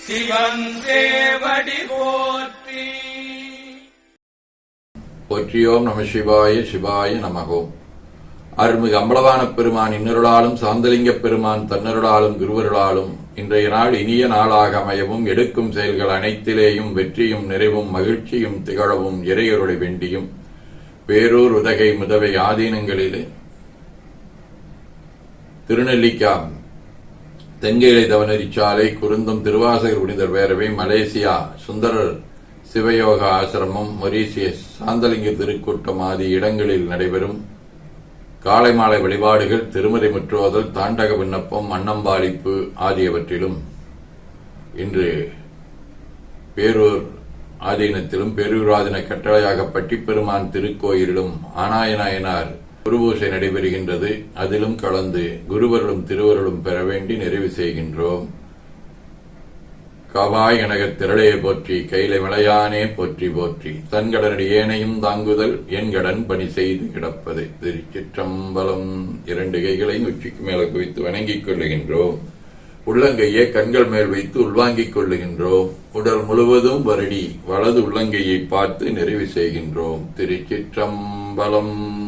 சிவன் சேவடி போற்றி. போற்றியோம் நம சிவாய சிவாய நமகோம். அருள்மிகு அம்பலவான பெருமான் இன்னருளாலும் சாந்தலிங்கப் பெருமான் தன்னருளாலும் குருவருளாலும் இன்றைய நாள் இனிய நாளாக அமையவும் எடுக்கும் செயல்கள் அனைத்திலேயும் வெற்றியும் நிறைவும் மகிழ்ச்சியும் திகழவும் இறையருளை வேண்டியும் பேரூர் உதகை முதவை ஆதீனங்களிலே திருநெல்லிக்கா தென்கேலை தவநெறிச்சாலை குருந்தம் திருவாசகர் புனிதர் பேரவை மலேசியா சுந்தரர் சிவயோக ஆசிரமம் மொரீசியஸ் சாந்தலிங்க திருக்கூட்டம் ஆகிய இடங்களில் நடைபெறும் காலை மாலை வழிபாடுகள் திருமறை முற்றுவதல் தாண்டக விண்ணப்பம் அன்னம்பாளிப்பு ஆகியவற்றிலும் இன்று பேரூர் ஆதீனத்திலும் பேரூர் ஆதீன கட்டளையாக பட்டிப்பெருமான் திருக்கோயிலிலும் ஆனாயநாயனார் குருபூசை நடைபெறுகின்றது. அதிலும் கலந்து குருவருளும் திருவருளும் பெற வேண்டி நிறைவு செய்கின்றோம். காவாய் கனகத் திரளையை போற்றி கைலை மலையானே போற்றி போற்றி தன்கடனடி ஏனையும் தாங்குதல் என் கடன் பணி செய்து கிடப்பது. திருச்சிற்றம்பலம். இரண்டு கைகளையும் உச்சிக்கு மேல குவித்து வணங்கிக் கொள்ளுகின்றோம். உள்ளங்கையை கண்கள் மேல் வைத்து உள்வாங்கிக் கொள்ளுகின்றோம். உடல் முழுவதும் வருடி வலது உள்ளங்கையை பார்த்து நிறைவு செய்கின்றோம். திருச்சிற்றம்பலம்.